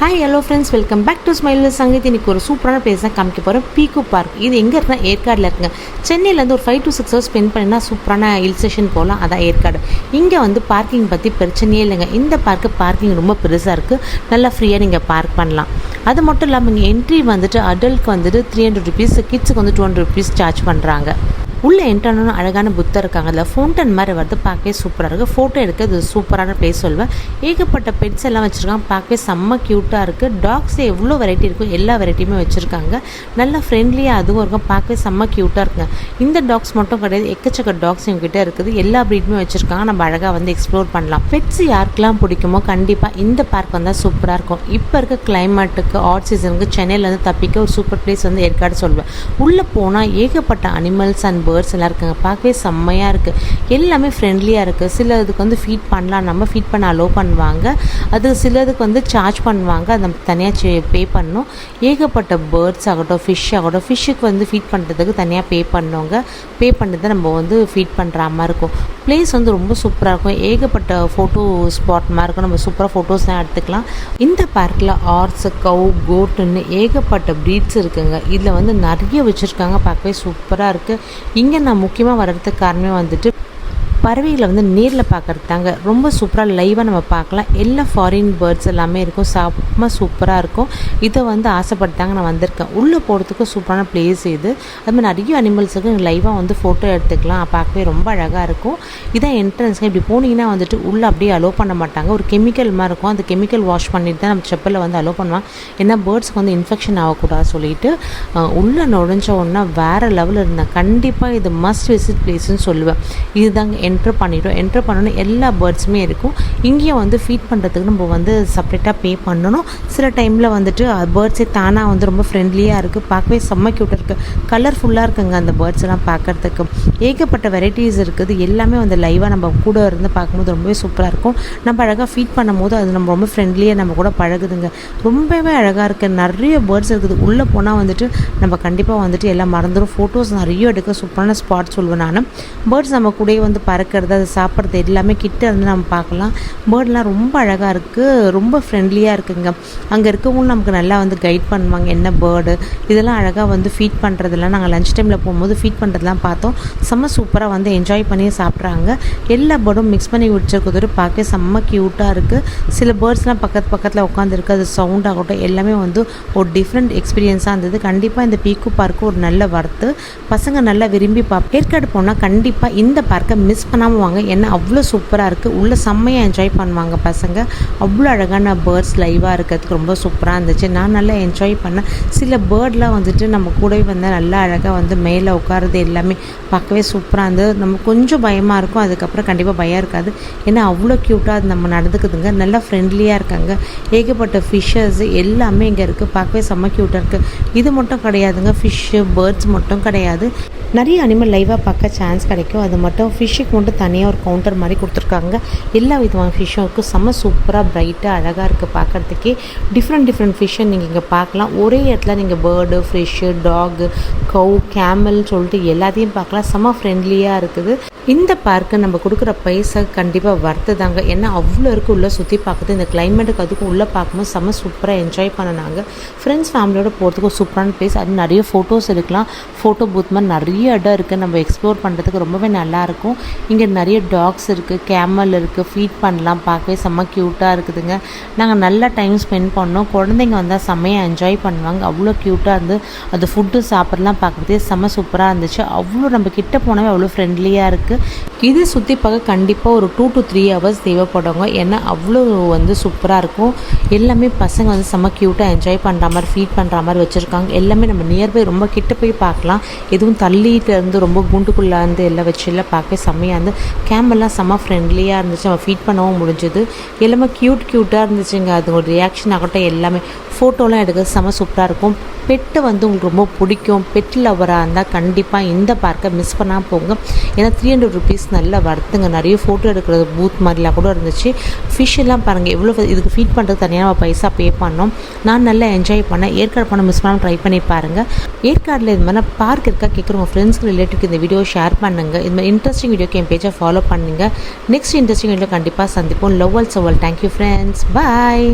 Hi hello friends, welcome back to smile with Sangeet. இன்றைக்கி ஒரு சூப்பரான பிளேஸ் தான் காமிக்க போகிறோம். பீக்கு பார்க். இது எங்கே இருக்குன்னா ஏற்காடில் இருக்குங்க. சென்னையிலேருந்து ஒரு 5 to 6 hours ஸ்பெண்ட் பண்ணினா சூப்பரான ஹில் ஸ்டேஷன் போகலாம். அதான் ஏற்காடு. இங்கே வந்து பார்க்கிங் பற்றி பிரச்சனையே இல்லைங்க. இந்த பார்க்கிங் ரொம்ப பெருசாக இருக்குது. நல்லா ஃப்ரீயாக நீங்கள் பார்க் பண்ணலாம். அது மட்டும் இல்லாமல் இங்கே என்ட்ரி வந்துட்டு அடல்ட்க்கு வந்துட்டு 300 rupees, கிட்ஸுக்கு வந்து 200 rupees சார்ஜ் பண்ணுறாங்க. உள்ளே என்ட்ரானு அழகான புத்தர் இருக்காங்க. அதில் ஃபவுண்டன் மாதிரி வருது, பார்க்கவே சூப்பராக இருக்குது. ஃபோட்டோ எடுக்க இது சூப்பரான பிளேஸ் சொல்வேன். ஏகப்பட்ட பெட்ஸ் எல்லாம் வச்சுருக்காங்க, பார்க்கவே செம்ம க்யூட்டாக இருக்குது. டாக்ஸ் எவ்வளோ வெரைட்டி இருக்கும், எல்லா வெரைட்டியுமே வச்சுருக்காங்க. நல்லா ஃப்ரெண்ட்லியாக அதுவும் இருக்கும், பார்க்கவே செம்ம க்யூட்டாக இருக்குங்க. இந்த டாக்ஸ் மட்டும் கிடையாது, எக்கச்சக்க டாக்ஸ் எங்ககிட்ட இருக்குது. எல்லா ப்ரீடுமே வச்சுருக்காங்க. நம்ம அழகாக வந்து எக்ஸ்ப்ளோர் பண்ணலாம். பெட்ஸ் யாருக்கெல்லாம் பிடிக்குமோ கண்டிப்பாக இந்த பார்க் வந்தால் சூப்பராக இருக்கும். இப்போ இருக்க கிளைமேட்டுக்கு, ஆட் சீசனுக்கு சென்னையிலேருந்து தப்பிக்க ஒரு சூப்பர் பிளேஸ் வந்து ஏற்காடு சொல்வேன். உள்ளே போனால் ஏகப்பட்ட அனிமல்ஸ் அண்ட் பேர்ட்ஸ் எல்லாம் இருக்குங்க. பார்க்கவே செம்மையாக இருக்குது. எல்லாமே ஃப்ரெண்ட்லியாக இருக்குது. சில இதுக்கு வந்து ஃபீட் பண்ணலாம், நம்ம ஃபீட் பண்ண அலோவ் பண்ணுவாங்க. அது சிலதுக்கு வந்து சார்ஜ் பண்ணுவாங்க, அது நம்ம தனியாக பே பண்ணணும். ஏகப்பட்ட பேர்ட்ஸ் ஆகட்டும், ஃபிஷ் ஆகட்டும், ஃபிஷ்ஷுக்கு வந்து ஃபீட் பண்ணுறதுக்கு தனியாக பே பண்ணுவாங்க. பே பண்ணதை நம்ம வந்து ஃபீட் பண்ணுற மாதிரி இருக்கும். பிளேஸ் வந்து ரொம்ப சூப்பராக இருக்கும். ஏகப்பட்ட ஃபோட்டோ ஸ்பாட் மாதிரி இருக்கும். நம்ம சூப்பராக ஃபோட்டோஸ்லாம் எடுத்துக்கலாம். இந்த பார்க்கில் ஹார்ஸ், கவ், கோட்டுன்னு ஏகப்பட்ட ப்ரீட்ஸ் இருக்குங்க. இதில் வந்து நிறைய வச்சுருக்காங்க. பார்க்கவே சூப்பராக இருக்குது. இங்கே நான் முக்கியமாக வர்றதுக்கு காரணமே வந்துட்டு பறவைகளை வந்து நேரில் பார்க்குறது தாங்க. ரொம்ப சூப்பராக லைவாக நம்ம பார்க்கலாம். எல்லா ஃபாரின் பேர்ட்ஸ் எல்லாமே இருக்கும். செம்ம சூப்பராக இருக்கும். இதை வந்து ஆசைப்பட்டாங்க நான் வந்திருக்கேன். உள்ளே போகிறதுக்கு சூப்பரான பிளேஸ் இது. அதுமாதிரி நிறைய அனிமல்ஸுக்கு லைவாக வந்து ஃபோட்டோ எடுத்துக்கலாம். பார்க்கவே ரொம்ப அழகாக இருக்கும். இதான் என்ட்ரன்ஸுங்க. இப்படி போனீங்கன்னா வந்துட்டு உள்ளே அப்படியே அலோவ் பண்ண மாட்டாங்க. ஒரு கெமிக்கல் மாதிரி இருக்கும். அந்த கெமிக்கல் வாஷ் பண்ணிட்டு தான் நம்ம செப்பலில் வந்து அலோவ் பண்ணுவாங்க. ஏன்னா பேர்ட்ஸ்க்கு வந்து இன்ஃபெக்ஷன் ஆகக்கூடாது சொல்லிட்டு உள்ளே நுழைஞ்ச உடனே வேறு லெவலில் இருந்தேன். கண்டிப்பாக இது மஸ்ட் விசிட் பிளேஸ்ன்னு சொல்லுவேன். இதுதாங்க என்ட்ரு பண்ணணும். எல்லா பேர்ட்ஸுமே இருக்கும். இங்கேயும் வந்து ஃபீட் பண்ணுறதுக்கு நம்ம வந்து செப்ரேட்டாக பே பண்ணணும். சில டைமில் வந்துட்டு பேர்ட்ஸே தானாக வந்து ரொம்ப ஃப்ரெண்ட்லியாக இருக்குது. பார்க்கவே செம்ம க்யூட்டாக இருக்குது. கலர்ஃபுல்லாக இருக்குங்க அந்த பேர்ட்ஸ் எல்லாம் பார்க்குறதுக்கு. ஏகப்பட்ட வெரைட்டிஸ் இருக்குது. எல்லாமே வந்து லைவாக நம்ம கூட இருந்து பார்க்கும்போது ரொம்பவே சூப்பராக இருக்கும். நம்ம அழகாக ஃபீட் பண்ணும் போது அது நம்ம ரொம்ப ஃப்ரெண்ட்லியாக நம்ம கூட பழகுதுங்க. ரொம்பவே அழகாக இருக்குது. நிறைய பேர்ட்ஸ் இருக்குது. உள்ளே போனால் வந்துட்டு நம்ம கண்டிப்பாக வந்துட்டு எல்லாம் மறந்துடும். ஃபோட்டோஸ் நிறைய எடுக்க சூப்பரான ஸ்பாட் சொல்லுவேன் நான். பேர்ட்ஸ் நம்ம கூடயே வந்து பறக்கிறது, அது சாப்பிட்றது எல்லாமே கிட்ட இருந்து நம்ம பார்க்கலாம். பேர்ட்லாம் ரொம்ப அழகாக இருக்குது. ரொம்ப ஃப்ரெண்ட்லியாக இருக்குங்க. அங்கே இருக்கவங்களும் நமக்கு நல்லா வந்து கைட் பண்ணுவாங்க. என்ன பேர்டு இதெல்லாம் அழகாக வந்து ஃபீட் பண்ணுறதுலாம் நாங்கள் லஞ்ச் டைமில் போகும்போது ஃபீட் பண்ணுறதுலாம் பார்த்தோம். செம்ம சூப்பராக வந்து என்ஜாய் பண்ணி சாப்பிட்றாங்க. எல்லா பேர்டும் மிக்ஸ் பண்ணி வச்சுருக்கிறது பார்க்க செம்ம க்யூட்டாக இருக்குது. சில பேர்ட்ஸ்லாம் பக்கத்தில் உட்காந்துருக்கு. அது சவுண்ட் ஆகட்டும் எல்லாமே வந்து ஒரு டிஃப்ரெண்ட் எக்ஸ்பீரியன்ஸாக இருந்தது. கண்டிப்பாக இந்த பீக்கு பார்க்கு ஒரு நல்ல வர்த்து. பசங்க நல்லா விரும்பி ஏற்காடு போனால் கண்டிப்பாக இந்த பார்க்கை மிஸ் பண்ணாமல் வாங்க. ஏன்னா அவ்வளோ சூப்பராக இருக்குது. உள்ளே செம்மையாக என்ஜாய் பண்ணுவாங்க பசங்க. அவ்வளோ அழகான பேர்ட்ஸ் லைவாக இருக்கிறதுக்கு ரொம்ப சூப்பராக இருந்துச்சு. நான் நல்லா என்ஜாய் பண்ணேன். சில பேர்ட்லாம் வந்துட்டு நம்ம கூடவே வந்தால் நல்லா அழகாக வந்து மேலே உட்காருது எல்லாமே பார்க்கவே சூப்பராக இருந்தது. நம்ம கொஞ்சம் பயமாக இருக்கும், அதுக்கப்புறம் கண்டிப்பாக பயம் இருக்காது. ஏன்னா அவ்வளோ க்யூட்டாக அது நம்ம நடந்துக்குதுங்க. நல்லா ஃப்ரெண்ட்லியாக இருக்காங்க. ஏகப்பட்ட ஃபிஷ்ஷஸ் எல்லாமே இங்கே இருக்குது. பார்க்கவே செம்ம க்யூட்டாக இருக்குது. இது மட்டும் கிடையாதுங்க, ஃபிஷ்ஷு பேர்ட்ஸ் மட்டும் கிடையாது. நிறைய அனிமல் லைவாக பார்க்க சான்ஸ் கிடைக்கும். அது மட்டும் ஃபிஷ்ஷுக்கு மட்டும் தனியாக ஒரு கவுண்டர் மாதிரி கொடுத்துருக்காங்க. எல்லா விதமான ஃபிஷ்ஷும் இருக்குது. செம்ம சூப்பராக பிரைட்டாக அழகாக இருக்குது பார்க்குறதுக்கே. டிஃப்ரெண்ட் ஃபிஷ்ஷை நீங்கள் இங்கே பார்க்கலாம். ஒரே இடத்துல நீங்கள் பேர்டு, ஃபிஷ்ஷு, டாகு, கவ், கேமல்னு சொல்லிட்டு எல்லாத்தையும் பார்க்கலாம். செம்ம ஃப்ரெண்ட்லியாக இருக்குது. இந்த பார்க்கு நம்ம கொடுக்குற பைசா கண்டிப்பாக வர்த்து தாங்க. ஏன்னா அவ்வளோ இருக்குது உள்ளே சுற்றி பார்க்குறது. இந்த கிளைமேட்டுக்கு அதுக்கும் உள்ளே பார்க்கும்போது செம்ம சூப்பராக என்ஜாய் பண்ணினாங்க. ஃப்ரெண்ட்ஸ் ஃபேமிலியோட போகிறதுக்கு ஒரு சூப்பரான பிளேஸ். அது நிறைய ஃபோட்டோஸ் எடுக்கலாம். ஃபோட்டோ பூத் மாதிரி நிறைய இடம் இருக்குது. நம்ம எக்ஸ்ப்ளோர் பண்ணுறதுக்கு ரொம்பவே நல்லாயிருக்கும். இங்கே நிறைய டாக்ஸ் இருக்குது, கேமல் இருக்குது, ஃபீட் பண்ணலாம். பார்க்கவே செம்ம க்யூட்டாக இருக்குதுங்க. நாங்கள் நல்லா டைம் ஸ்பெண்ட் பண்ணோம். குழந்தைங்க வந்தால் செம்மையாக என்ஜாய் பண்ணுவாங்க. அவ்வளோ க்யூட்டாக இருந்து அது ஃபுட்டு சாப்பிட்றலாம் பார்க்குறதே செம்ம சூப்பராக இருந்துச்சு. அவ்வளோ நம்ம கிட்ட போனவே அவ்வளோ ஃப்ரெண்ட்லியாக இருக்குது. இது சுற்றி பார்க்க கண்டிப்பாக ஒரு 2 to 3 hours தேவைப்படுங்க. ஏன்னா அவ்வளோ வந்து சூப்பராக இருக்கும். எல்லாமே பசங்க வந்து செம்ம க்யூட்டாக என்ஜாய் பண்ணுற மாதிரி ஃபீட் பண்ணுற மாதிரி வச்சுருக்காங்க. எல்லாமே நம்ம நியர்பை ரொம்ப கிட்ட போய் பார்க்கலாம். எதுவும் தள்ளிட்டு இருந்து ரொம்ப குண்டுக்குள்ளே இருந்து எல்லாம் வச்சு எல்லாம் பார்க்கவே செம்மையாக இருந்து. கேமெல்லாம் செம்ம ஃப்ரெண்ட்லியாக இருந்துச்சு. நம்ம ஃபீட் பண்ணவும் முடிஞ்சது. எல்லாமே க்யூட்டாக இருந்துச்சுங்க. அது ஒரு ரியாக்ஷன் ஆகட்டும் எல்லாமே. ஃபோட்டோலாம் எடுக்க செம்ம சூப்பராக இருக்கும். பெட்டு வந்து உங்களுக்கு ரொம்ப பிடிக்கும், பெட் லவராக இருந்தால் கண்டிப்பாக இந்த பார்க்கை மிஸ் பண்ணாமல் போங்க. ஏன்னா 300 rupees நல்லா வர்த்துங்க. நிறைய ஃபோட்டோ எடுக்கிறது பூத் மாதிரிலாம் கூட இருந்துச்சு. ஃபிஷ் எல்லாம் பாருங்கள் எவ்வளோ. இதுக்கு ஃபீட் பண்ணுறதுக்கு தனியாக நம்ம பைசா பே பண்ணோம். நான் நல்லா என்ஜாய் பண்ணேன். ஏற்காடு பண்ண மிஸ் பண்ணாமல் ட்ரை பண்ணி பாருங்கள். ஏற்காடில் இது மாதிரி பார்க் இருக்கா கேட்குறவங்க ஃப்ரெண்ட்ஸ்க்கு ரிலேட்டிவ்க்கு இந்த வீடியோ ஷேர் பண்ணுங்கள். இது மாதிரி இன்ட்ரெஸ்டிங் வீடியோக்கு என் பேஜை ஃபாலோ பண்ணுங்கள். நெக்ஸ்ட் இன்ட்ரெஸ்டிங் வீடியோ கண்டிப்பாக சந்திப்போம். லவ் ஆல் சோவல். Thank you friends. பாய்.